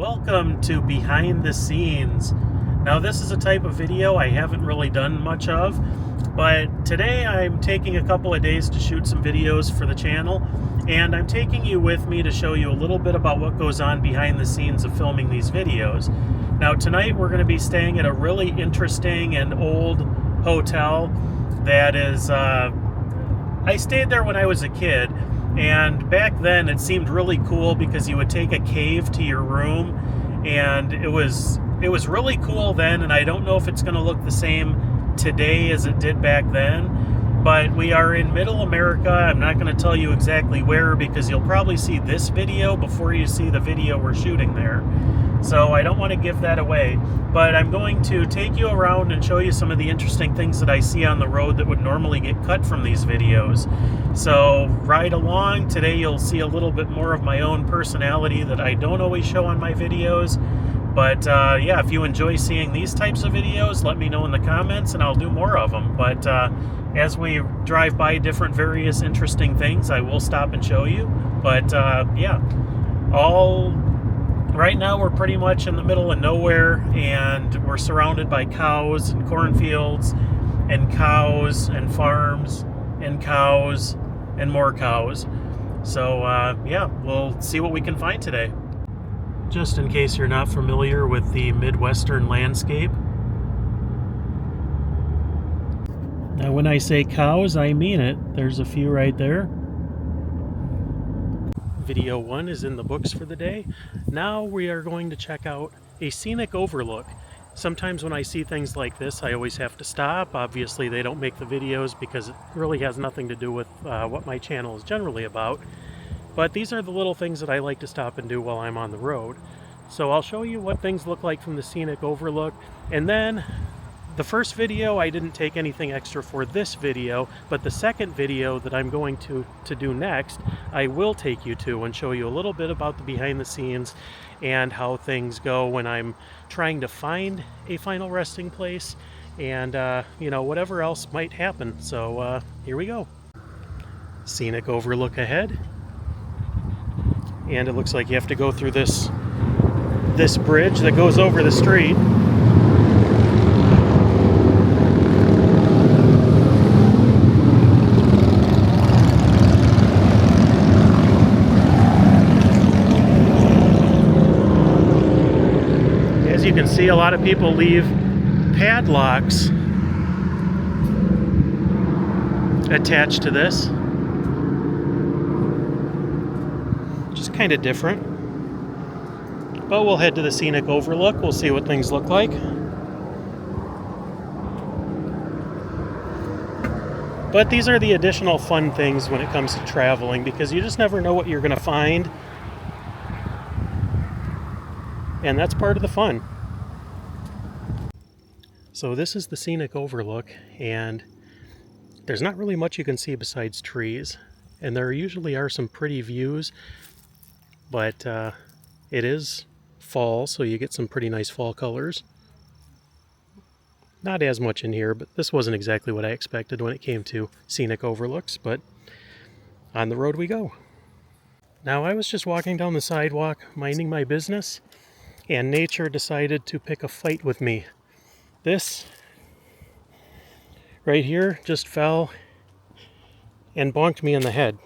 Welcome to Behind the Scenes. Now this is a type of video I haven't really done much of, but today I'm taking a couple of days to shoot some videos for the channel, and I'm taking you with me to show you a little bit about what goes on behind the scenes of filming these videos. Now tonight we're going to be staying at a really interesting and old hotel that is, I stayed there when I was a kid. And back then it seemed really cool because you would take a cave to your room, and it was really cool then, and I don't know if it's going to look the same today as it did back then. But we are in Middle America. I'm not going to tell you exactly where because you'll probably see this video before you see the video we're shooting there. So I don't want to give that away, but I'm going to take you around and show you some of the interesting things that I see on the road that would normally get cut from these videos. So ride along. Today you'll see a little bit more of my own personality that I don't always show on my videos. But yeah, if you enjoy seeing these types of videos, let me know in the comments and I'll do more of them. But as we drive by different various interesting things, I will stop and show you. But yeah, right now we're pretty much in the middle of nowhere, and we're surrounded by cows and cornfields and cows and farms and cows and more cows. So yeah, we'll see what we can find today. Just in case you're not familiar with the Midwestern landscape. Now when I say cows, I mean it. There's a few right there. Video 1 is in the books for the day. Now we are going to check out a scenic overlook. Sometimes when I see things like this, I always have to stop. Obviously they don't make the videos because it really has nothing to do with what my channel is generally about. But these are the little things that I like to stop and do while I'm on the road. So I'll show you what things look like from the scenic overlook, and then the first video, I didn't take anything extra for this video, but the second video that I'm going to do next, I will take you to and show you a little bit about the behind the scenes and how things go when I'm trying to find a final resting place and, you know, whatever else might happen. So here we go. Scenic overlook ahead. And it looks like you have to go through this bridge that goes over the street. As you can see, a lot of people leave padlocks attached to this, which is kind of different. But we'll head to the scenic overlook. We'll see what things look like. But these are the additional fun things when it comes to traveling, because you just never know what you're going to find. And that's part of the fun. So this is the scenic overlook, and there's not really much you can see besides trees. And there usually are some pretty views, but it is fall, so you get some pretty nice fall colors. Not as much in here, but this wasn't exactly what I expected when it came to scenic overlooks, but on the road we go. Now I was just walking down the sidewalk, minding my business, and nature decided to pick a fight with me. This right here just fell and bonked me in the head.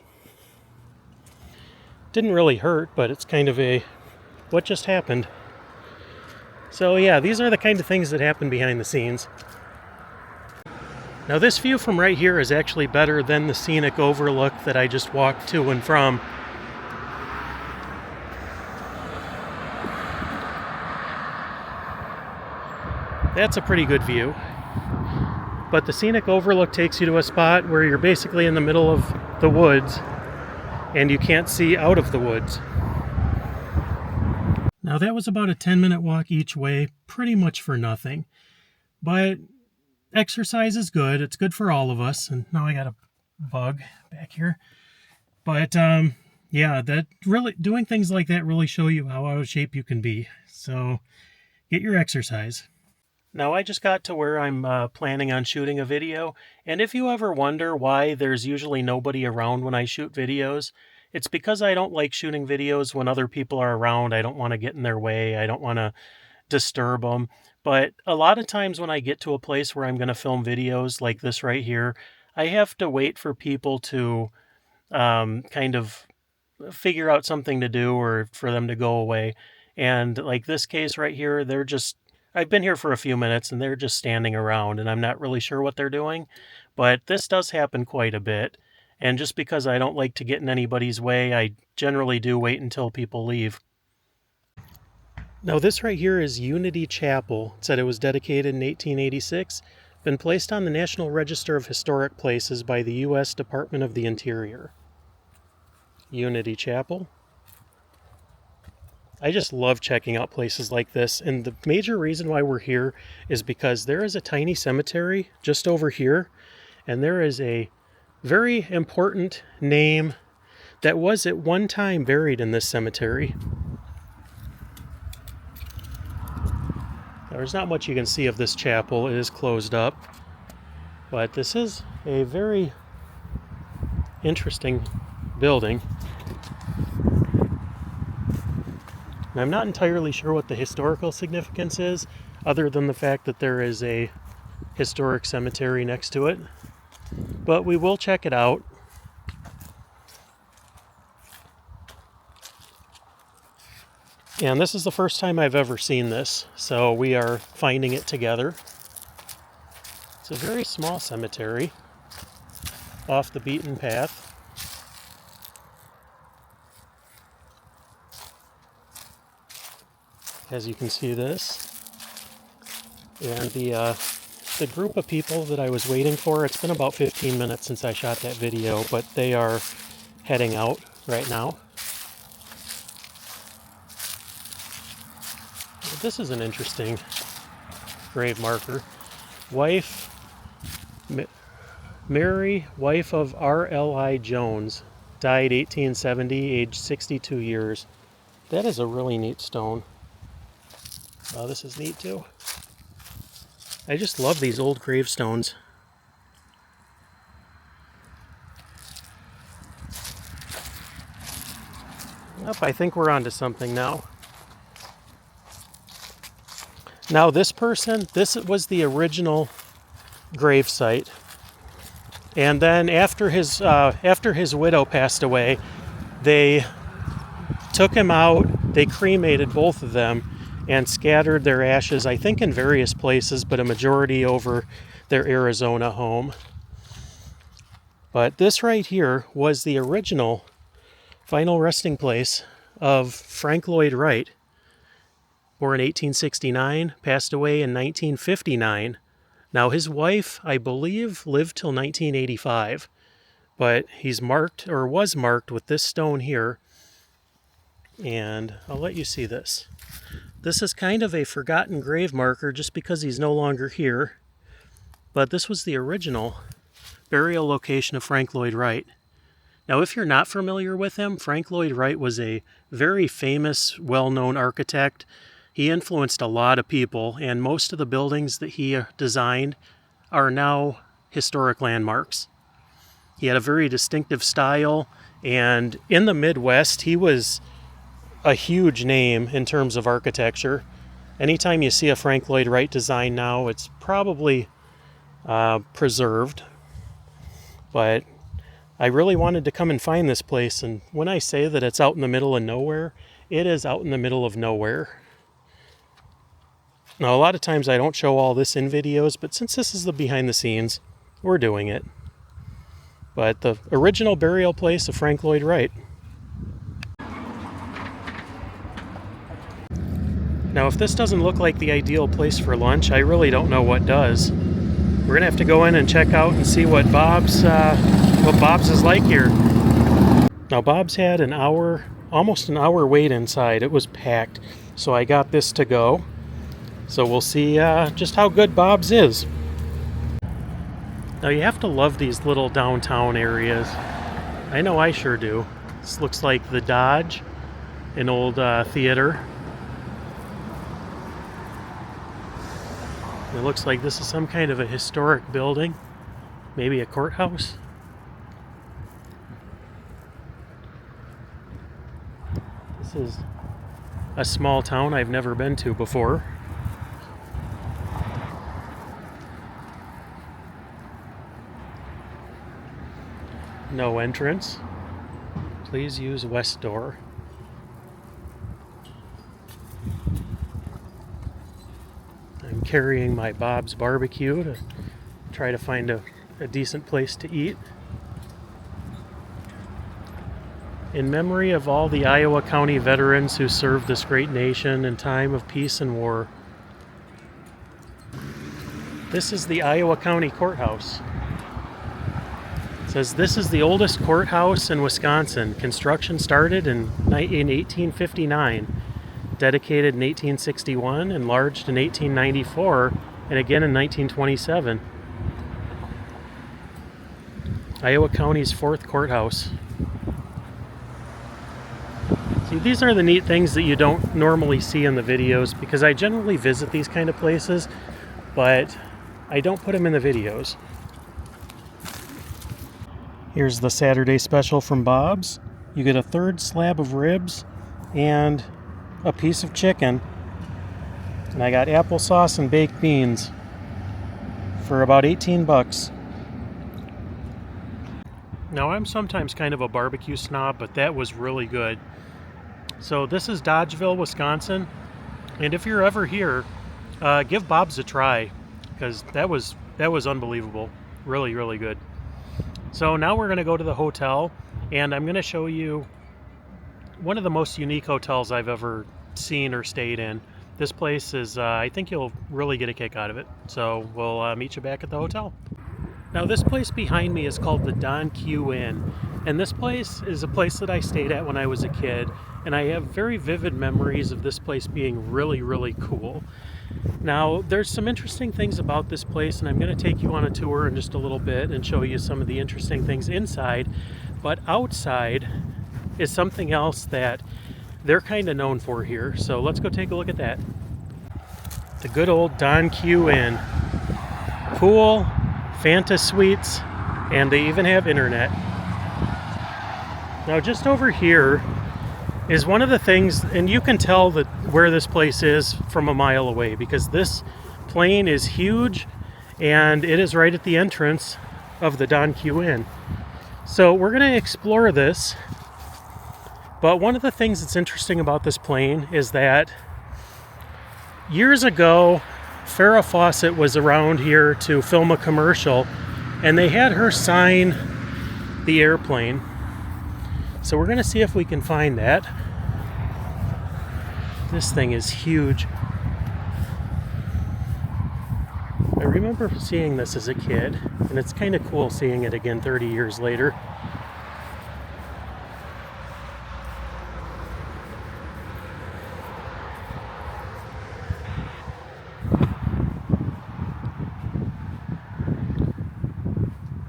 Didn't really hurt, but it's kind of a what just happened. So yeah, these are the kind of things that happen behind the scenes. Now this view from right here is actually better than the scenic overlook that I just walked to and from. That's a pretty good view. But the scenic overlook takes you to a spot where you're basically in the middle of the woods and you can't see out of the woods. Now that was about a 10-minute walk each way, pretty much for nothing. But exercise is good. It's good for all of us. And now I got a bug back here. But yeah, that really doing things like that really show you how out of shape you can be. So get your exercise. Now I just got to where I'm planning on shooting a video, and if you ever wonder why there's usually nobody around when I shoot videos, It's because I don't like shooting videos when other people are around. I don't want to get in their way. I don't want to disturb them. But a lot of times when I get to a place where I'm going to film videos like this right here, I have to wait for people to kind of figure out something to do or for them to go away. And like this case right here, I've been here for a few minutes and they're just standing around and I'm not really sure what they're doing. But this does happen quite a bit. And just because I don't like to get in anybody's way, I generally do wait until people leave. Now this right here is Unity Chapel. It said it was dedicated in 1886. Been placed on the National Register of Historic Places by the U.S. Department of the Interior. Unity Chapel. I just love checking out places like this, and the major reason why we're here is because there is a tiny cemetery just over here, and there is a very important name that was at one time buried in this cemetery. There's not much you can see of this chapel. It is closed up, but this is a very interesting building. And I'm not entirely sure what the historical significance is, other than the fact that there is a historic cemetery next to it. But we will check it out. And this is the first time I've ever seen this, so we are finding it together. It's a very small cemetery, off the beaten path. As you can see this. And the group of people that I was waiting for, it's been about 15 minutes since I shot that video, but they are heading out right now. This is an interesting grave marker. Mary, wife of R.L.I. Jones, died 1870, aged 62 years. That is a really neat stone. Oh, this is neat too. I just love these old gravestones. Yep, I think we're onto something now. Now this was the original grave site. And then after his widow passed away, they took him out, they cremated both of them, and scattered their ashes, I think in various places, but a majority over their Arizona home. But this right here was the original final resting place of Frank Lloyd Wright. Born in 1869, passed away in 1959. Now his wife, I believe, lived till 1985, but he's marked, or was marked, with this stone here. And I'll let you see this. This is kind of a forgotten grave marker just because he's no longer here, but this was the original burial location of Frank Lloyd Wright. Now, if you're not familiar with him, Frank Lloyd Wright was a very famous, well-known architect. He influenced a lot of people, and most of the buildings that he designed are now historic landmarks. He had a very distinctive style, and in the Midwest, he was a huge name in terms of architecture. Anytime you see a Frank Lloyd Wright design now, it's probably preserved. But I really wanted to come and find this place, and when I say that it's out in the middle of nowhere, it is out in the middle of nowhere. Now, a lot of times I don't show all this in videos, but since this is the behind the scenes, we're doing it. But the original burial place of Frank Lloyd Wright. Now, if this doesn't look like the ideal place for lunch, I really don't know what does. We're gonna have to go in and check out and see what Bob's is like here. Now, Bob's had almost an hour wait inside. It was packed, so I got this to go. So we'll see just how good Bob's is. Now, you have to love these little downtown areas. I know I sure do. This looks like the Dodge, an old theater. It looks like this is some kind of a historic building, maybe a courthouse. is a small town I've never been to before. No entrance. Please use west door. I'm carrying my Bob's barbecue to try to find a decent place to eat. In memory of all the Iowa County veterans who served this great nation in time of peace and war. This is the Iowa County Courthouse. It says this is the oldest courthouse in Wisconsin. Construction started in 1859, dedicated in 1861, enlarged in 1894, and again in 1927. Iowa County's fourth courthouse. See, these are the neat things that you don't normally see in the videos, because I generally visit these kind of places, but I don't put them in the videos. Here's the Saturday special from Bob's. You get a third slab of ribs and a piece of chicken. And I got applesauce and baked beans for about 18 bucks. Now, I'm sometimes kind of a barbecue snob, but that was really good. So this is Dodgeville, Wisconsin, and if you're ever here, give Bob's a try, because that was unbelievable. Really, really good. So now we're going to go to the hotel, and I'm going to show you one of the most unique hotels I've ever seen or stayed in. This place is, I think you'll really get a kick out of it. So we'll meet you back at the hotel. Now, this place behind me is called the Don Q Inn, and this place is a place that I stayed at when I was a kid, and I have very vivid memories of this place being really, really cool. Now, there's some interesting things about this place, and I'm going to take you on a tour in just a little bit and show you some of the interesting things inside, but outside is something else that they're kind of known for here, so let's go take a look at that. The good old Don Q Inn. Pool, Fanta suites, and they even have internet. Now, just over here is one of the things, and you can tell that where this place is from a mile away, because this plane is huge and it is right at the entrance of the Don Q Inn. So we're going to explore this, but one of the things that's interesting about this plane is that years ago Farrah Fawcett was around here to film a commercial, and they had her sign the airplane. So we're going to see if we can find that. This thing is huge. I remember seeing this as a kid, and it's kind of cool seeing it again 30 years later.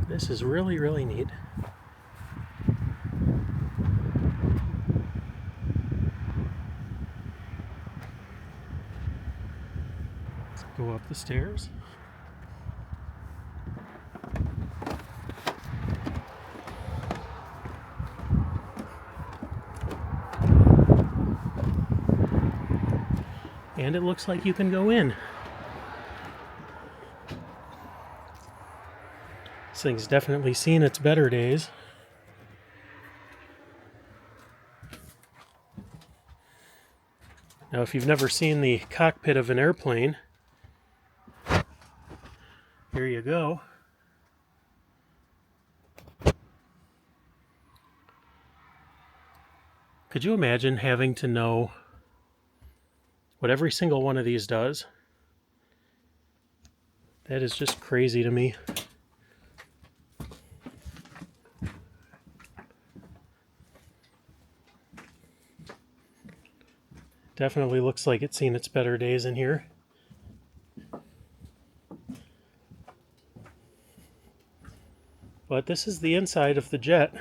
This is really, really neat. Let's go up the stairs. And it looks like you can go in. This thing's definitely seen its better days. Now, if you've never seen the cockpit of an airplane, here you go. Could you imagine having to know what every single one of these does? That is just crazy to me. Definitely looks like it's seen its better days in here. But this is the inside of the jet.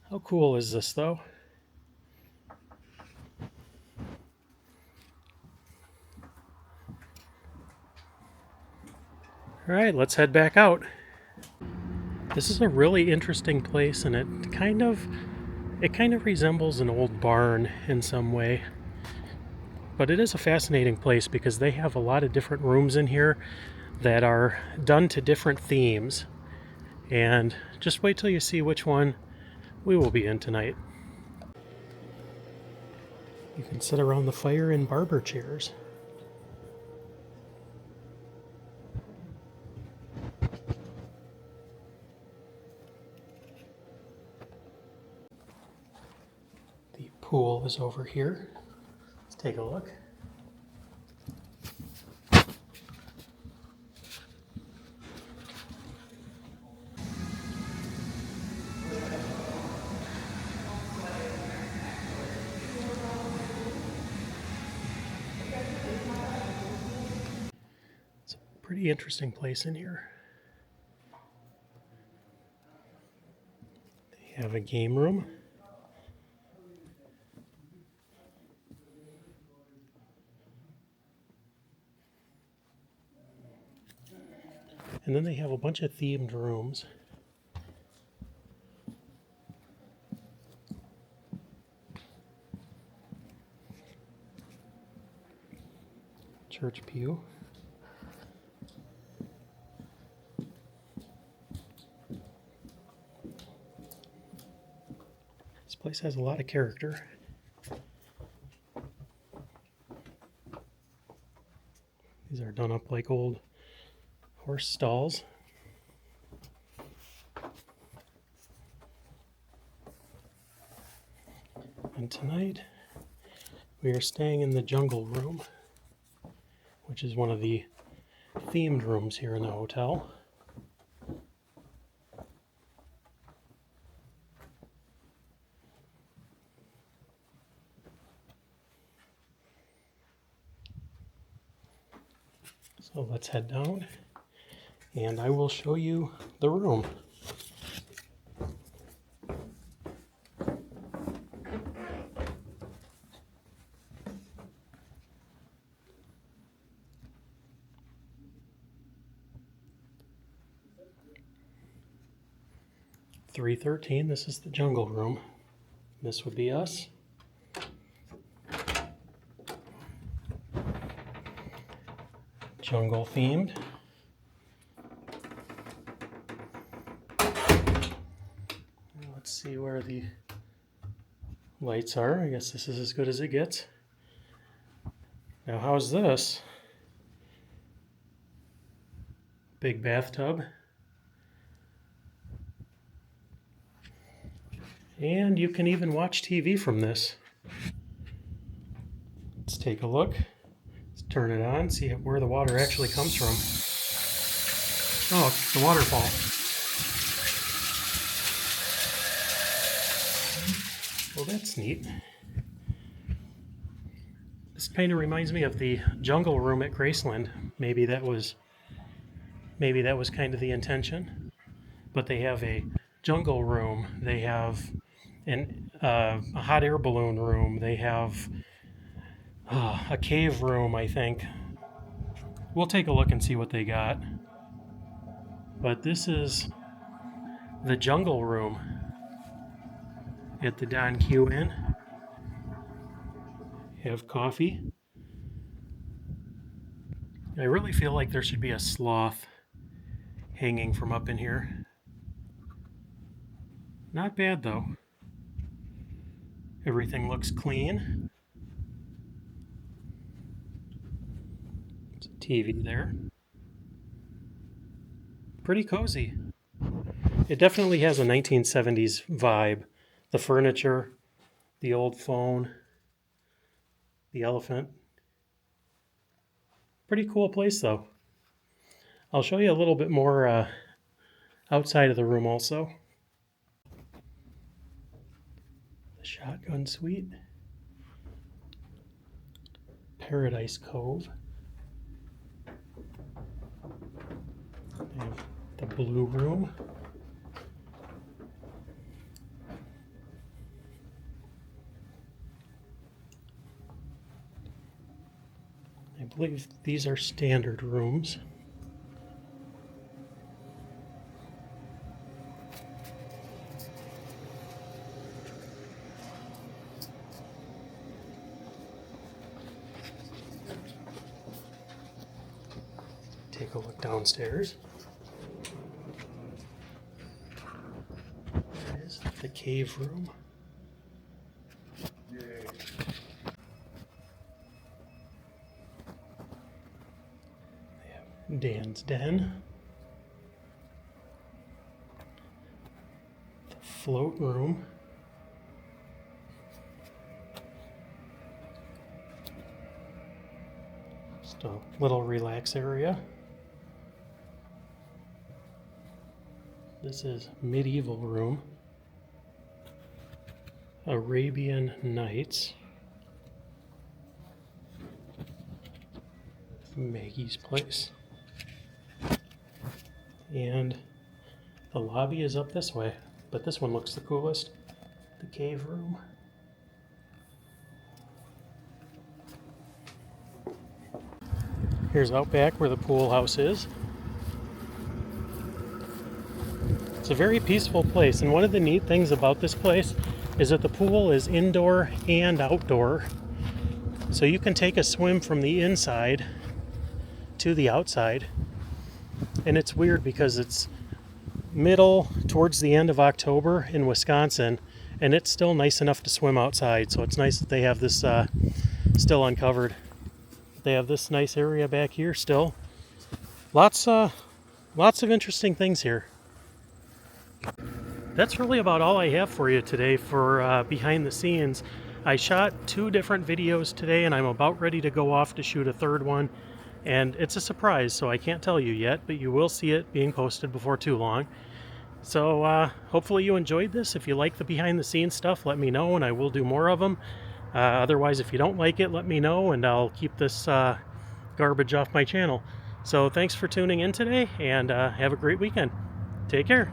How cool is this, though? All right, let's head back out. This is a really interesting place, and it kind of resembles an old barn in some way. But it is a fascinating place because they have a lot of different rooms in here that are done to different themes. And just wait till you see which one we will be in tonight. You can sit around the fire in barber chairs. The pool is over here. Let's take a look. It's a pretty interesting place in here. They have a game room. And then they have a bunch of themed rooms. Church pew. This place has a lot of character. These are done up like old horse stalls. And tonight we are staying in the jungle room, which is one of the themed rooms here in the hotel. So let's head down and I will show you the room. (313), this is the jungle room. This would be us. Jungle themed. Let's see where the lights are. I guess this is as good as it gets. Now, how's this? Big bathtub. And you can even watch TV from this. Let's take a look. Let's turn it on, see where the water actually comes from. Oh, it's the waterfall. Well, that's neat. This kind of reminds me of the jungle room at Graceland. Maybe that was kind of the intention. But they have a jungle room. They have a hot air balloon room. They have a cave room, I think. We'll take a look and see what they got. But this is the jungle room at the Don Q Inn. Have coffee. I really feel like there should be a sloth hanging from up in here. Not bad though. Everything looks clean. There's a TV there. Pretty cozy. It definitely has a 1970s vibe. The furniture, the old phone, the elephant. Pretty cool place though. I'll show you a little bit more outside of the room also. The shotgun suite. Paradise Cove. They have the blue room. I believe these are standard rooms. take a look downstairs. There is the cave room. They have Dan's den. The float room. Just a little relax area. This is medieval room. Arabian Nights. Maggie's place. And the lobby is up this way, but this one looks the coolest. The cave room. Here's out back where the pool house is. It's a very peaceful place, and one of the neat things about this place is that the pool is indoor and outdoor. So you can take a swim from the inside to the outside. And it's weird because it's middle towards the end of October in Wisconsin, and it's still nice enough to swim outside. So it's nice that they have this still uncovered. They have this nice area back here still. Lots of interesting things here. That's really about all I have for you today for behind the scenes. I shot 2 different videos today, and I'm about ready to go off to shoot a 3rd one. And it's a surprise, so I can't tell you yet, but you will see it being posted before too long. So hopefully you enjoyed this. If you like the behind the scenes stuff, let me know, and I will do more of them. Otherwise, if you don't like it, let me know, and I'll keep this garbage off my channel. So thanks for tuning in today, and have a great weekend. Take care.